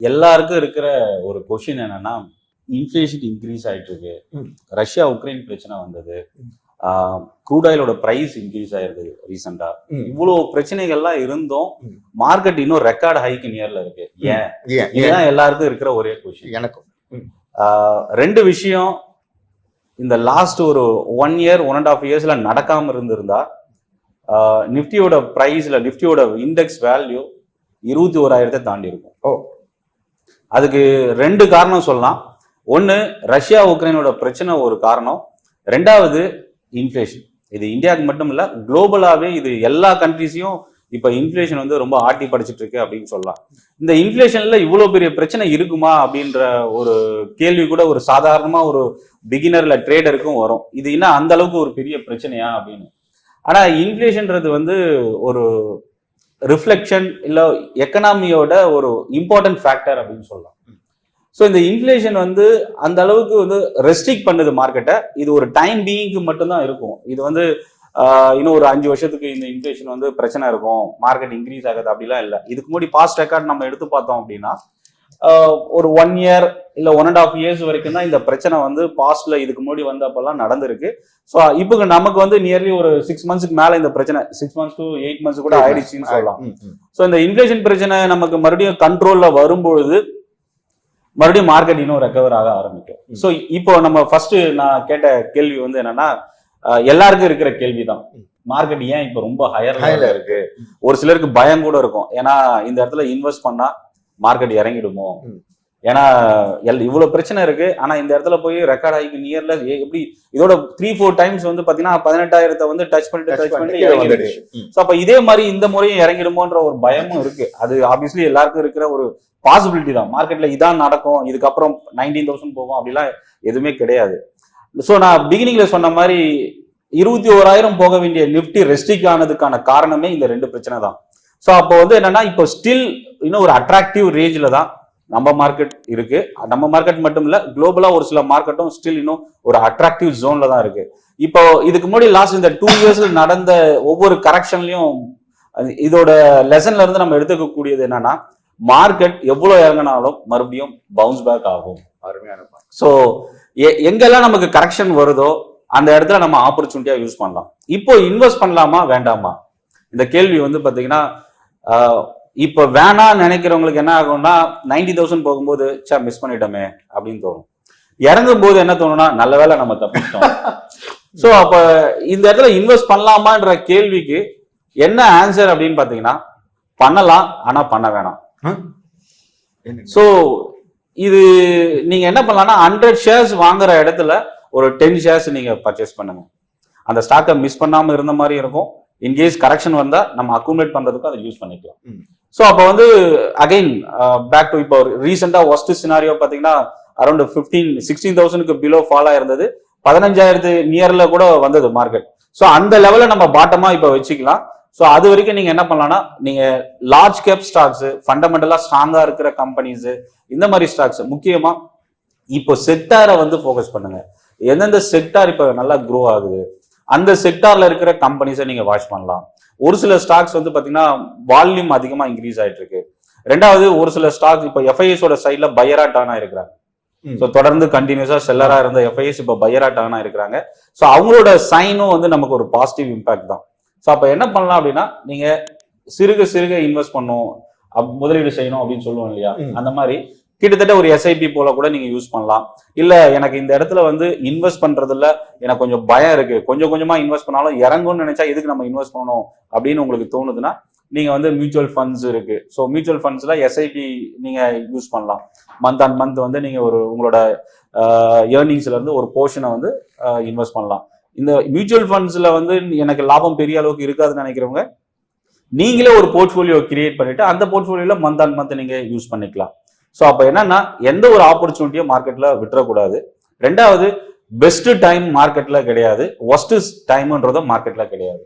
எல்லாருக்கும் இருக்கிற ஒரு கொஸ்டின் என்னன்னா, இன்ஃப்ளேஷன் இன்க்ரீஸ் ஆயிட்டு இருக்கு. ரஷ்யா உக்ரைன் பிரச்சனை வந்தது. க்ரூட் ஆயிலோட பிரைஸ் இன்க்ரீஸ் ஆயிருக்குது ரீசெண்டா. இவ்வளவு பிரச்சனைகள்லாம் இருந்தும் மார்க்கெட் இன்னும் ரெக்கார்ட் ஹைக்கு நியர்ல இருக்கு. ஏன்? இதுதான் எல்லாருக்கும் இருக்கிற ஒரே கொஸ்டின். எனக்கும் ரெண்டு விஷயம் இந்த லாஸ்ட் ஒரு 1 year 1.5 yearsல நடக்காம இருந்திருந்தா, நிஃப்டியோட பிரைஸ்ல நிஃப்டியோட இண்டெக்ஸ் வேல்யூ 21,000 தாண்டி இருக்கும். அதுக்கு ரெண்டு காரணம் சொல்லலாம். ஒன்று, ரஷ்யா உக்ரைனோட பிரச்சனை ஒரு காரணம். ரெண்டாவது, இன்ஃப்ளேஷன். இது இந்தியாவுக்கு மட்டும் இல்லை, குளோபலாகவே இது எல்லா கண்ட்ரிஸையும் இப்போ இன்ஃப்ளேஷன் வந்து ரொம்ப ஆட்டி படிச்சுட்டு இருக்கு அப்படின்னு சொல்லலாம். இந்த இன்ஃப்ளேஷன்ல இவ்வளோ பெரிய பிரச்சனை இருக்குமா அப்படின்ற ஒரு கேள்வி கூட ஒரு சாதாரணமா ஒரு பிகினர்ல ட்ரேடருக்கும் வரும். இது என்ன அந்த அளவுக்கு ஒரு பெரிய பிரச்சனையா அப்படின்னு. ஆனா இன்ஃப்ளேஷன்ன்றது வந்து ஒரு ரிஃப்ளெக்ஷன் இல்லை எக்கனாமியோட ஒரு இம்பார்ட்டன்ட் ஃபேக்டர் அப்படின்னு சொல்லலாம். ஸோ இந்த இன்ஃப்ளேஷன் வந்து அந்த அளவுக்கு வந்து ரெஸ்ட்ரிக்ட் பண்ணுது மார்க்கெட்டை. இது ஒரு டைம் பீயிங்க்கு மட்டும்தான் இருக்கும். இது வந்து இன்னும் ஒரு 5 வருஷத்துக்கு இந்த இன்ஃப்ளேஷன் வந்து பிரச்சனை இருக்கும், மார்க்கெட் இன்க்ரீஸ் ஆகுது அப்படிலாம் இல்லை. இதுக்கு முன்னாடி பாஸ்ட் ரெக்கார்ட் நம்ம எடுத்து பார்த்தோம் அப்படின்னா, ஒரு 1 year இல்லை 1.5 years வரைக்கும் தான் இந்த பிரச்சனை வந்து பாஸ்ட்ல இதுக்கு முன்னாடி வந்தப்பெல்லாம் நடந்திருக்கு. ஸோ இப்போ நமக்கு வந்து நியர்லி ஒரு 6 monthsக்கு மேல இந்த பிரச்சனை 6 months to 8 months கூட ஆயிடுச்சுன்னு சொல்லலாம். ஸோ இந்த இன்ஃப்ளேஷன் பிரச்சனை நமக்கு மறுபடியும் கண்ட்ரோல்ல வரும்பொழுது மறுபடியும் மார்க்கெட் இன்னும் ரெக்கவர் ஆக ஆரம்பிக்கும். ஸோ இப்போ நம்ம ஃபர்ஸ்ட் நான் கேட்ட கேள்வி வந்து என்னன்னா, எல்லாருக்கும் இருக்கிற கேள்விதான், மார்க்கெட் ஏன் இப்போ ரொம்ப ஹையர்ல இருக்கு. ஒரு சிலருக்கு பயம் கூட இருக்கும், ஏன்னா இந்த இடத்துல இன்வெஸ்ட் பண்ணா மார்க்கெட் இறங்கிடுமோ, ஏன்னா இவ்வளவு பிரச்சனை இருக்கு. ஆனா இந்த இடத்துல போய் ரெக்கார்ட் ஆகி நியர்ல எப்படி இதோட 3-4 times வந்து பாத்தீங்கன்னா 18,000 வந்து டச் பண்ணிட்டு இறங்கிடுச்சு. ஸோ அப்ப இதே மாதிரி இந்த முறையும் இறங்கிடுமோன்ற ஒரு பயமும் இருக்கு. அது ஆப்வியஸ்லி எல்லாருக்கும் இருக்கிற ஒரு பாசிபிலிட்டி தான். மார்க்கெட்ல இதான் நடக்கும், இதுக்கப்புறம் 19,000 போகும் அப்படிலாம் எதுவுமே கிடையாது. ஸோ நான் பிகினிங்ல சொன்ன மாதிரி 21,000 போக வேண்டிய நிஃப்டி ரெஸ்ட்ரிக்ட் ஆனதுக்கான காரணமே இந்த ரெண்டு பிரச்சனை தான். ஸோ அப்போ வந்து என்னன்னா, இப்போ ஸ்டில் இன்னும் ஒரு அட்ராக்டிவ் ரேஞ்சில் தான் நம்ம மார்க்கெட் இருக்கு. நம்ம மார்க்கெட் மட்டும் இல்ல, குளோபலா ஒரு சில மார்க்கெட்டும் ஸ்டில் இன்னும் ஒரு அட்ராக்டிவ் ஜோன்ல தான் இருக்கு. இப்போ இதுக்கு முன்னாடி லாஸ்ட் இந்த 2 yearsல நடந்த ஒவ்வொரு கரெக்ஷன்லயும் இதோட லெசன்ல இருந்து நம்ம எடுத்துக்கக்கூடியது என்னன்னா, மார்க்கெட் எவ்வளவு இறங்கினாலும் மறுபடியும் பவுன்ஸ் பேக் ஆகும். அருமையான. ஸோ எங்கெல்லாம் நமக்கு கரெக்ஷன் வருதோ அந்த இடத்துல நம்ம ஆப்பர்ச்சுனிட்டியா யூஸ் பண்ணலாம். இப்போ இன்வெஸ்ட் பண்ணலாமா வேண்டாமா இந்த கேள்வி வந்து பாத்தீங்கன்னா, இப்ப வேணாம் நினைக்கிறவங்களுக்கு என்ன ஆகும்னா, 90,000 போகும்போது மிஸ் பண்ணிட்டோமே அப்படின்னு தோணும். இறங்கும் போது என்ன தோணும்னா, நல்ல வேலை நம்ம தப்பிச்சிட்டோம். ஸோ அப்ப இந்த இடத்துல இன்வெஸ்ட் பண்ணலாமான்ற கேள்விக்கு என்ன ஆன்சர் அப்படின்னு பாத்தீங்கன்னா, பண்ணலாம், ஆனா பண்ண வேணாம். ஸோ இது நீங்க என்ன பண்ணலாம்னா, 100 shares வாங்குற இடத்துல ஒரு 10 shares நீங்க பர்ச்சேஸ் பண்ணுங்க. அந்த ஸ்டாக்கை மிஸ் பண்ணாம இருந்த மாதிரி இருக்கும். இன்கேஸ் கரெக்ஷன் வந்தா நம்ம அக்குமுலேட் பண்றதுக்கு அதை யூஸ் பண்ணிக்கலாம். ஸோ அப்போ வந்து அகைன் பேக் டு இப்போ ரீசெண்டா ஒஸ்ட் சினாரியோ பாத்தீங்கன்னா அரௌண்ட் 16,000க்கு பிலோ ஃபாலா இருந்தது. 15,000 நியர்ல கூட வந்தது மார்க்கெட். ஸோ அந்த லெவல நம்ம பாட்டமா இப்போ வச்சுக்கலாம். ஸோ அது வரைக்கும் நீங்க என்ன பண்ணலாம்னா, நீங்க லார்ஜ் கேப் ஸ்டாக்ஸ், ஃபண்டமெண்டலா ஸ்ட்ராங்கா இருக்கிற கம்பெனிஸ், இந்த மாதிரி ஸ்டாக்ஸ் முக்கியமா இப்போ செக்டாரை வந்து ஃபோக்கஸ் பண்ணுங்க. எந்தெந்த செக்டார் இப்போ நல்லா க்ரோ ஆகுது அந்த செக்டார்ல இருக்கிற கம்பெனிஸை நீங்க வாட்ச் பண்ணலாம். ஒரு சில ஸ்டாக்ஸ் வந்து பாத்தீங்கன்னா வால்யூம் அதிகமா இன்க்ரீஸ் ஆயிட்டு இருக்கு. ரெண்டாவது, ஒரு சில ஸ்டாக் இப்போ எஃப்ஐஎஸோட சைட்ல பையரா டர்ன் ஆயிருக்கிறாங்க. ஸோ தொடர்ந்து கண்டினியூஸா செல்லரா இருந்த எஃப்ஐஎஸ் இப்போ பையரா டர்ன் ஆயிருக்கிறாங்க. ஸோ அவங்களோட சைனும் வந்து நமக்கு ஒரு பாசிட்டிவ் இம்பாக்ட் தான். ஸோ அப்போ என்ன பண்ணலாம் அப்படின்னா, நீங்க சிறுக சிறுக இன்வெஸ்ட் பண்ணும், முதலீடு செய்யணும் அப்படின்னு சொல்லுவோம் இல்லையா, அந்த மாதிரி கிட்டத்தட்ட ஒரு எஸ்ஐபி போல கூட நீங்க யூஸ் பண்ணலாம். இல்ல எனக்கு இந்த இடத்துல வந்து இன்வெஸ்ட் பண்றதுல எனக்கு கொஞ்சம் பயம் இருக்கு, கொஞ்சம் கொஞ்சமா இன்வெஸ்ட் பண்ணாலும் இறங்கும்னு நினைச்சா எதுக்கு நம்ம இன்வெஸ்ட் பண்ணணும் அப்படின்னு உங்களுக்கு தோணுதுன்னா, நீங்க வந்து மியூச்சுவல் ஃபண்ட்ஸ் இருக்கு. ஸோ மியூச்சுவல் ஃபண்ட்ஸ்ல எஸ்ஐபி நீங்க யூஸ் பண்ணலாம். மந்த் அண்ட் மந்த் வந்து நீங்க ஒரு உங்களோட ஏர்னிங்ஸ்ல இருந்து ஒரு போர்ஷனை வந்து இன்வெஸ்ட் பண்ணலாம். இந்த மியூச்சுவல் ஃபண்ட்ஸ்ல வந்து எனக்கு லாபம் பெரிய அளவுக்கு இருக்காதுன்னு நினைக்கிறவங்க, நீங்களே ஒரு போர்ட்ஃபோலியோ கிரியேட் பண்ணிட்டு அந்த போர்ட்ஃபோலியோல மந்த் அண்ட் மந்த் நீங்க யூஸ் பண்ணிக்கலாம். ஸோ அப்போ என்னன்னா, எந்த ஒரு ஆப்பர்ச்சுனிட்டியும் மார்க்கெட்ல விட்டுறக்கூடாது. ரெண்டாவது, பெஸ்ட் டைம் மார்க்கெட்ல கிடையாது, ஒஸ்ட் டைம்ன்றதும் மார்க்கெட்ல கிடையாது.